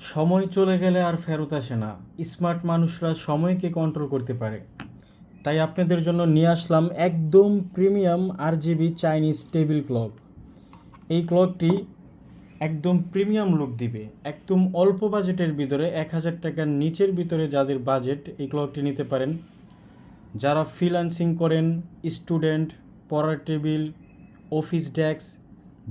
সময় চলে গেলে আর ফেরত আসে না। স্মার্ট মানুষরা সময়কে কন্ট্রোল করতে পারে। তাই আপনাদের জন্য নিয়ে আসলাম একদম premium RGB Chinese table clock. এই ক্লকটি একদম প্রিমিয়াম লুক দিবে। একদম অল্প বাজেটের ভিতরে 1000 টাকার নিচের ভিতরে যাদের বাজেট, এই ক্লকটি নিতে পারেন। যারা ফ্রিল্যান্সিং করেন, স্টুডেন্ট, পড়ার টেবিল, অফিস ডেস্ক,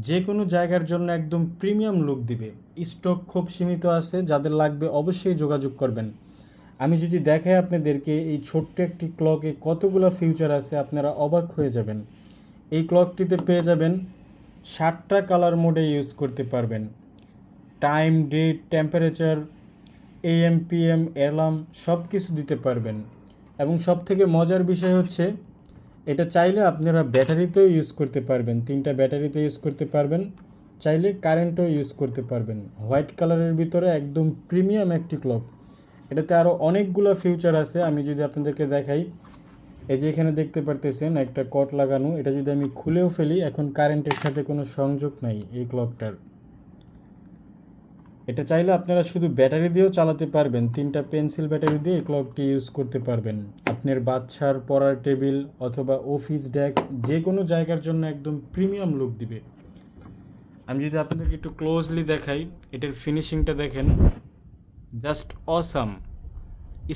যে কোনো জায়গার জন্য একদম প্রিমিয়াম লুক দিবে। স্টক খুব সীমিত আছে, যাদের লাগবে অবশ্যই যোগাযোগ করবেন। আমি যদি দেখাই আপনাদেরকে এই ছোট্ট একটি ক্লকে কতগুলো ফিউচার আছে, আপনারা অবাক হয়ে যাবেন। এই ক্লকটিতে পেয়ে যাবেন 7টা কালার মোডে ইউজ করতে পারবেন। Time, date, temperature, AM PM alarm সব কিছু দিতে পারবেন। এবং সবথেকে মজার বিষয় হচ্ছে, এটা চাইলে আপনারা ব্যাটারিতেও ইউজ করতে পারবেন। 3টা ব্যাটারিতে ইউজ করতে পারবেন, চাইলে কারেন্টও ইউজ করতে পারবেন। হোয়াইট কালারের ভিতরে একদম প্রিমিয়াম একটি ক্লক। এটাতে আরও অনেকগুলো ফিউচার আছে। আমি যদি আপনাদেরকে দেখাই, এই যে এখানে দেখতে পারতেছেন একটা কট লাগানো। এটা যদি আমি খুলেও ফেলি, এখন কারেন্টের সাথে কোনো সংযোগ নাই এই ক্লকটার। এটা চাইলে আপনারা শুধু ব্যাটারি দিয়েও চালাতে পারবেন। 3টা পেন্সিল ব্যাটারি দিয়ে এই ক্লকটি ইউজ করতে পারবেন। আপনার বাচ্চার পড়ার টেবিল অথবা অফিস ডেস্ক, যে কোনো জায়গার জন্য একদম প্রিমিয়াম লুক দিবে। আমি যদি আপনাদেরকে একটু ক্লোজলি দেখাই, এটার ফিনিশিংটা দেখেন, জাস্ট অসাম।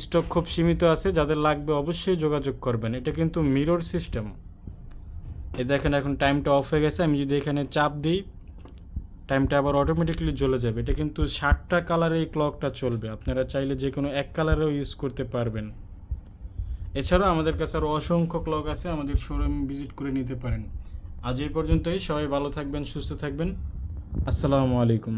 স্টক খুব সীমিত আছে, যাদের লাগবে অবশ্যই যোগাযোগ করবেন। এটা কিন্তু মিরর সিস্টেম। এই দেখেন এখন টাইমটা অফ হয়ে গেছে। আমি যদি এখানে চাপ দিই, টাইমটা আবার অটোমেটিকলি জ্বলে যাবে। এটা কিন্তু 7টা কালারে এই ক্লকটা চলবে। আপনারা চাইলে যে কোনো এক কালারেও ইউজ করতে পারবেন। এছাড়াও আমাদের কাছে আরও অসংখ্য ক্লক আছে, আমাদের শোরুম ভিজিট করে নিতে পারেন। আজ এই পর্যন্তই। সবাই ভালো থাকবেন, সুস্থ থাকবেন। আসসালামু আলাইকুম।